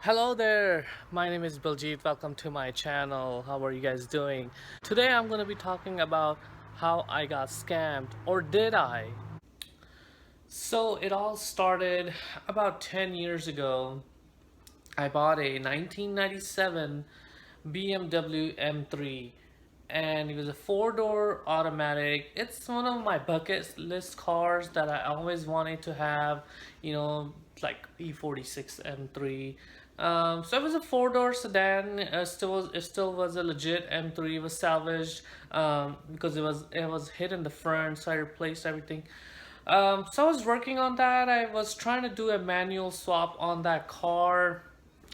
Hello there, my name is Biljit. Welcome to my channel. How are you guys doing? Today I'm going to be talking about how I got scammed, or did I? So it all started about 10 years ago. I bought a 1997 BMW M3 and it was a four-door automatic. It's one of my bucket list cars that I always wanted to have, like E46 M3. So it was a four-door sedan. It still was a legit M3. It was salvaged because it was hit in the front, so I replaced everything. So I was working on that. I was trying to do a manual swap on that car.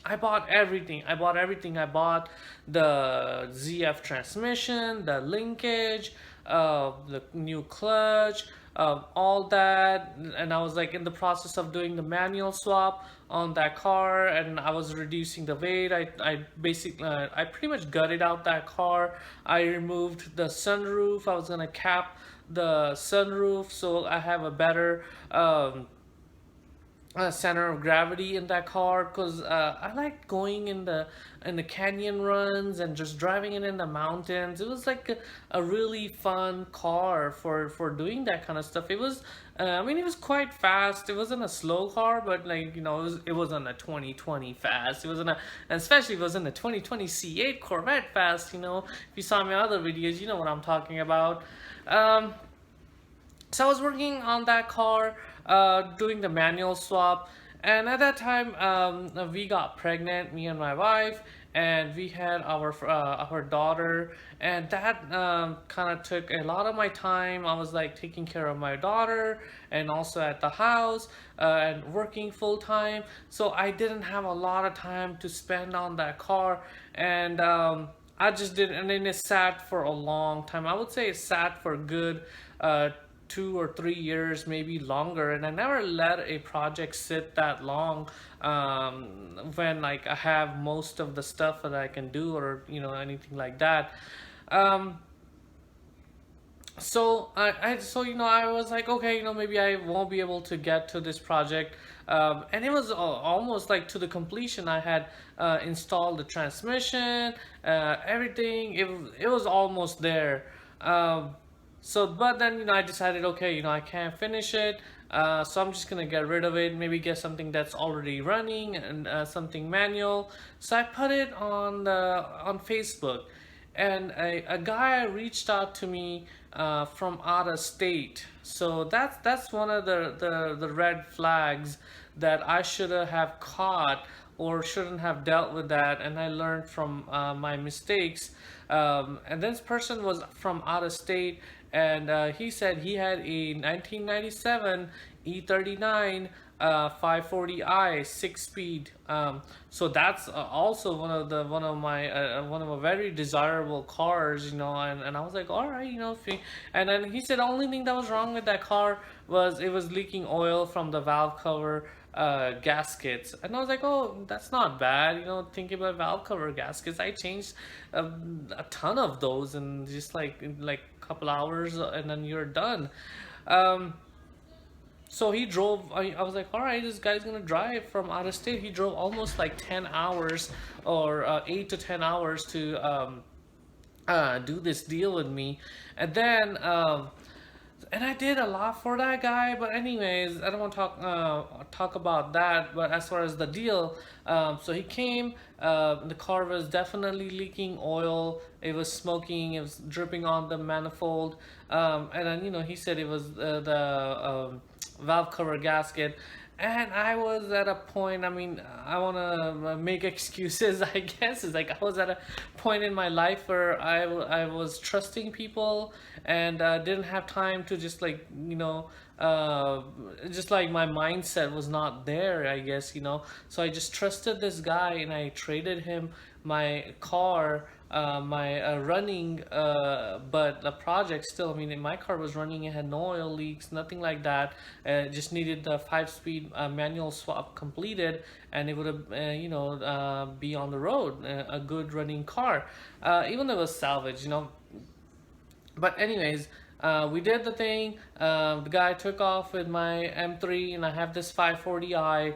I bought everything. I bought the ZF transmission, the linkage, the new clutch, all that. And I was like in the process of doing the manual swap on that car, and I was reducing the weight. I pretty much gutted out that car. I removed the sunroof. I was gonna cap the sunroof so I have a better center of gravity in that car, because I like going in the canyon runs and just driving it in the mountains. It was like a really fun car for doing that kind of stuff. It was quite fast. It wasn't a slow car, but it wasn't a 2020 fast. And especially it wasn't a 2020 C8 Corvette fast. If you saw my other videos, you know what I'm talking about. Um, so I was working on that car, doing the manual swap, and at that time, we got pregnant, me and my wife, and we had our daughter, and that kind of took a lot of my time. I was like taking care of my daughter, and also at the house, and working full time, so I didn't have a lot of time to spend on that car, and I just did, and then it sat for a long time. I would say it sat for good 2 or 3 years, maybe longer, and I never let a project sit that long. When like I have most of the stuff that I can do, or anything like that. Um, I was like, okay, maybe I won't be able to get to this project, and it was almost like to the completion. I had installed the transmission, everything. It was almost there. But then I decided, okay, I can't finish it, so I'm just gonna get rid of it. Maybe get something that's already running, and something manual. So I put it on Facebook, and a guy reached out to me from out of state. So that's one of the red flags that I should have caught, or shouldn't have dealt with that, and I learned from my mistakes. And this person was from out of state, and he said he had a 1997 E39 540i 6 speed. So that's also one of a very desirable cars, and I was like, all right, and then he said the only thing that was wrong with that car was it was leaking oil from the valve cover gaskets. And I was like, oh, that's not bad. Thinking about valve cover gaskets, I changed a ton of those in just like a couple hours, and then you're done. um so he drove. I was like, all right, this guy's gonna drive from out of state. He drove almost like 10 hours, or 8 to 10 hours to do this deal with me. And then and I did a lot for that guy. But anyways, I don't want to talk about that. But as far as the deal, so he came. The car was definitely leaking oil. It was smoking. It was dripping on the manifold. And then he said it was the valve cover gasket. And I was at a point, I want to make excuses, I guess. It's like I was at a point in my life where I was trusting people, and didn't have time to just just like my mindset was not there, I guess. So I just trusted this guy, and I traded him my car, my running, but the project still. My car was running. It had no oil leaks, nothing like that. Just needed the 5 speed manual swap completed, and it would have, be on the road, a good running car, even though it was salvaged. But anyways, We did the thing. The guy took off with my M3, and I have this 540i.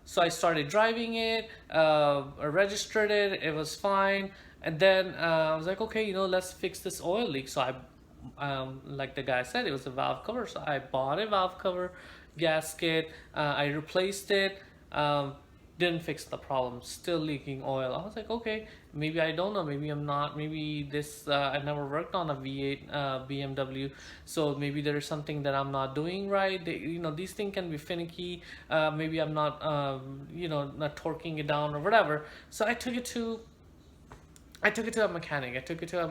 So I started driving it, I registered it, it was fine. And then I was like, okay, let's fix this oil leak. So like the guy said, it was a valve cover. So I bought a valve cover gasket, I replaced it. Didn't fix the problem, still leaking oil. I was like, okay, maybe I don't know, maybe I'm not, maybe this I never worked on a V8 BMW, so maybe there's something that I'm not doing right. These things can be finicky. Maybe I'm not not torquing it down or whatever. So I took it to a mechanic. I took it to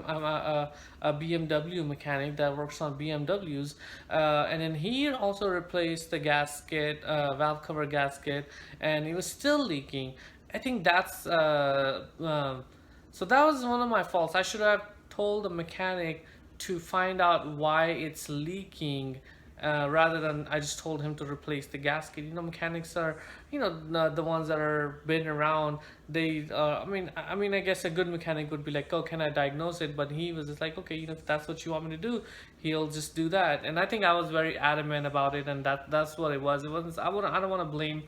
a BMW mechanic that works on BMWs, and then he also replaced the gasket, valve cover gasket, and it was still leaking. I think so that was one of my faults. I should have told the mechanic to find out why it's leaking, rather than I just told him to replace the gasket. Mechanics are, the ones that are been around. They, I guess a good mechanic would be like, oh, can I diagnose it? But he was just like, okay, if that's what you want me to do, he'll just do that. And I think I was very adamant about it, and that's what it was. It wasn't. I don't want to blame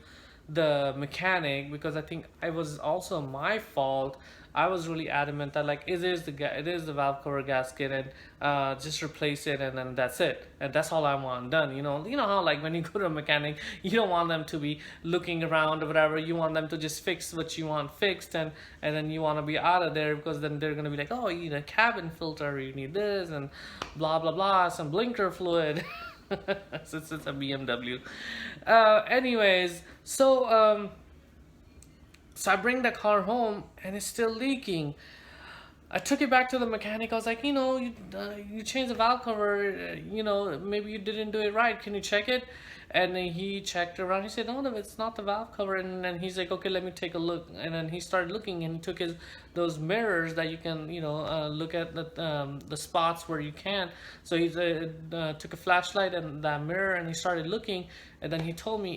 the mechanic, because I think it was also my fault. I was really adamant that, like, it is the valve cover gasket, and just replace it, and then that's it, and that's all I want done. You know how, like, when you go to a mechanic, you don't want them to be looking around or whatever. You want them to just fix what you want fixed, and then you want to be out of there, because then they're gonna be like, oh, you need a cabin filter, you need this, and blah blah blah, some blinker fluid. Since it's a BMW. Anyways, so I bring the car home, and it's still leaking. I took it back to the mechanic. I was like, you changed the valve cover. Maybe you didn't do it right. Can you check it? And then he checked around. He said, no, it's not the valve cover. And then he's like, okay, let me take a look. And then he started looking, and he took those mirrors that you can, look at the spots where you can. So he took a flashlight and that mirror, and he started looking. And then he told me,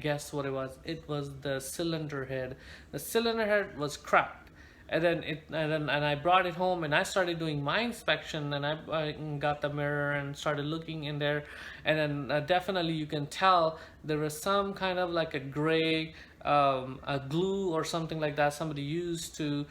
guess what it was? It was the cylinder head. The cylinder head was cracked. And I brought it home, and I started doing my inspection, and I got the mirror and started looking in there. And then definitely you can tell there was some kind of like a gray a glue or something like that somebody used to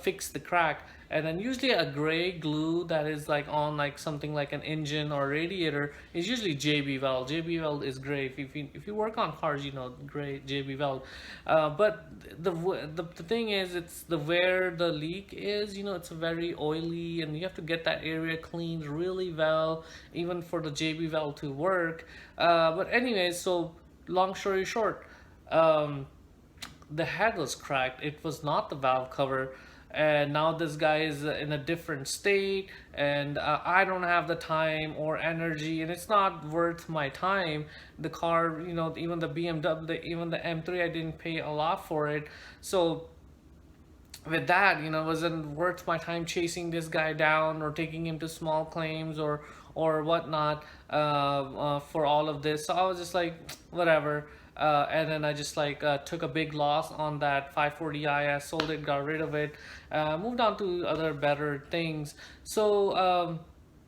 fix the crack. And then usually a gray glue that is like on like something like an engine or radiator is usually JB Weld. JB Weld is gray. If you work on cars, gray JB Weld. But the thing is, it's where the leak is. It's very oily, and you have to get that area cleaned really well, even for the JB Weld to work. But anyways, so long story short, the head was cracked. It was not the valve cover, and now this guy is in a different state, and I don't have the time or energy, and it's not worth my time. The car, even the BMW, even the M3, I didn't pay a lot for it. So with that, it wasn't worth my time chasing this guy down or taking him to small claims or whatnot, for all of this. So I was just like, whatever. And then I just like took a big loss on that 540i. I sold it, got rid of it, moved on to other better things. So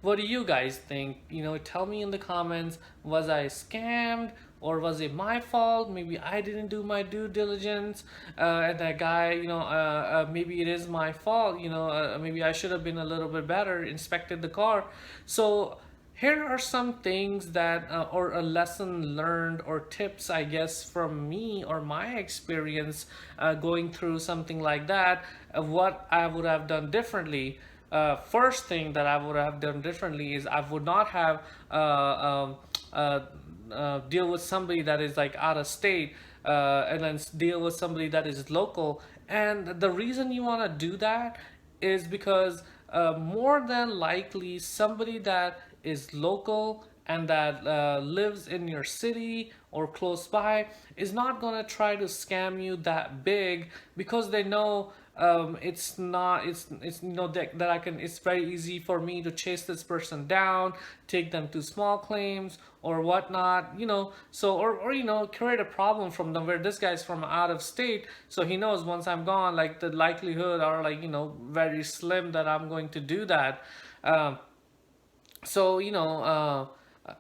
what do you guys think? Tell me in the comments, was I scammed, or was it my fault? Maybe I didn't do my due diligence, and that guy, maybe it is my fault. Maybe I should have been a little bit better, inspected the car. So here are some things that, or a lesson learned, or tips, I guess, from me or my experience going through something like that, of what I would have done differently. First thing that I would have done differently is I would not have deal with somebody that is like out of state, and then deal with somebody that is local. And the reason you want to do that is because more than likely somebody that is local and that lives in your city or close by is not going to try to scam you that big, because they know it's not it's that I can, it's very easy for me to chase this person down, take them to small claims or whatnot, so or create a problem from them, where this guy's from out of state, so he knows once I'm gone, like, the likelihood are like very slim that I'm going to do that. So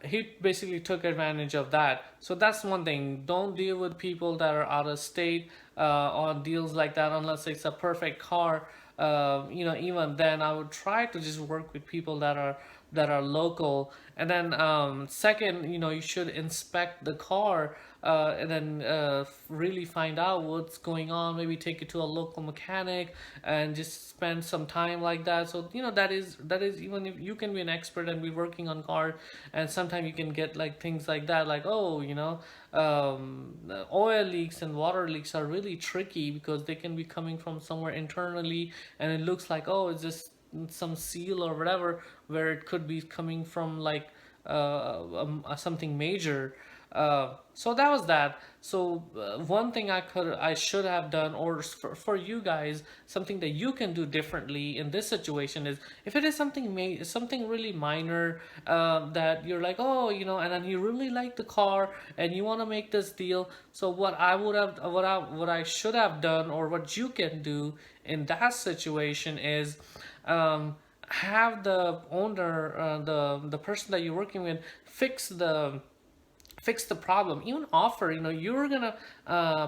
he basically took advantage of that. So that's one thing. Don't deal with people that are out of state on deals like that unless it's a perfect car. Even then I would try to just work with people that are local. And then second, you should inspect the car, and then really find out what's going on. Maybe take it to a local mechanic and just spend some time like that. So that is even if you can be an expert and be working on car, and sometimes you can get like things like that, like, oh, the oil leaks and water leaks are really tricky because they can be coming from somewhere internally, and it looks like, oh, it's just some seal or whatever, where it could be coming from like something major. So that was that. So one thing I should have done, or for you guys, something that you can do differently in this situation is, if it is something really minor, that you're like, oh, and then you really like the car and you want to make this deal. So what I should have done, or what you can do in that situation is, have the owner, the person that you're working with, fix the problem. Even offer, you're gonna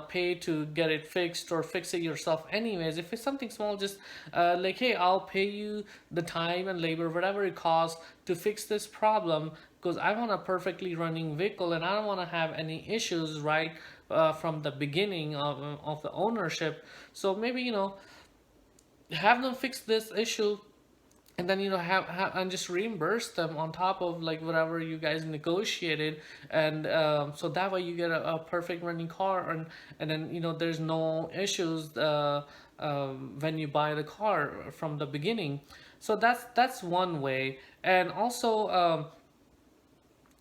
pay to get it fixed, or fix it yourself anyways. If it's something small, just like, hey, I'll pay you the time and labor, whatever it costs, to fix this problem, because I want a perfectly running vehicle and I don't want to have any issues right from the beginning of the ownership. So maybe, have them fix this issue, and then have and just reimburse them on top of like whatever you guys negotiated. And so that way you get a perfect running car, and then there's no issues when you buy the car from the beginning. So that's one way. And also,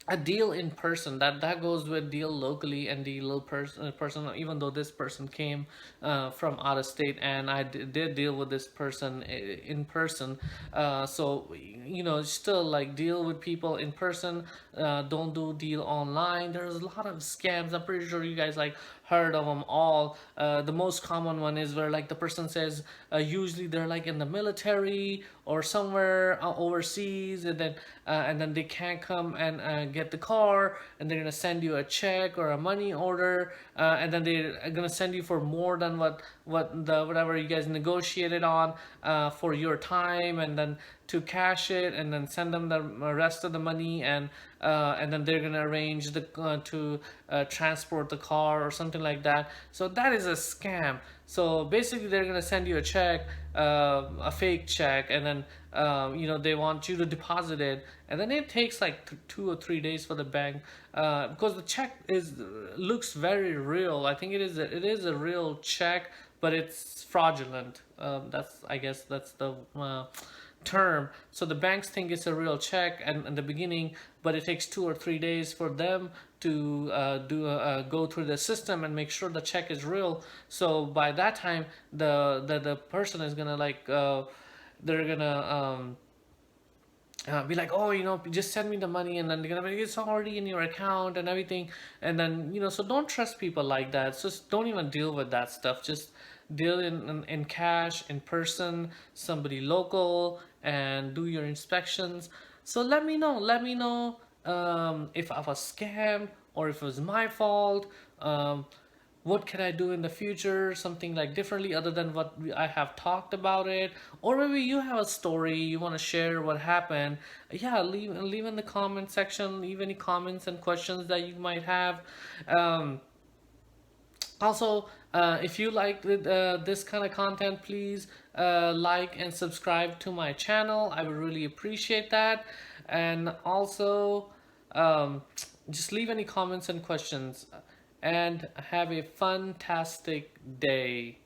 a deal in person, that goes with deal locally and deal person. Even though this person came from out of state, and I did deal with this person in person. So still, like, deal with people in person. Don't do deal online. There's a lot of scams. I'm pretty sure you guys like heard of them all. The most common one is where, like, the person says, usually they're like in the military or somewhere overseas, and then they can't come and get the car, and they're gonna send you a check or a money order, and then they're gonna send you for more than whatever you guys negotiated on for your time, and then to cash it, and then send them the rest of the money, and then they're gonna arrange to transport the car or something like that. So that is a scam. So basically, they're gonna send you a check, a fake check, and then they want you to deposit it, and then it takes like 2 or 3 days for the bank, because the check looks very real. I think it is a real check, but it's fraudulent. I guess that's the term. So the banks think it's a real check and in the beginning, but it takes 2 or 3 days for them to go through the system and make sure the check is real. So by that time, the person is gonna like they're gonna be like, oh, just send me the money, and then they're gonna be, it's already in your account and everything. And then, so don't trust people like that. So just don't even deal with that stuff. Just deal in cash, in person, somebody local, and do your inspections. So let me know if I was scammed, or if it was my fault. What can I do in the future, something like differently other than what I have talked about it. Or maybe you have a story you want to share what happened. Yeah, leave in the comment section, leave any comments and questions that you might have. Also, if you like this kind of content, please like and subscribe to my channel. I would really appreciate that. And also, um, just leave any comments and questions. And have a fantastic day.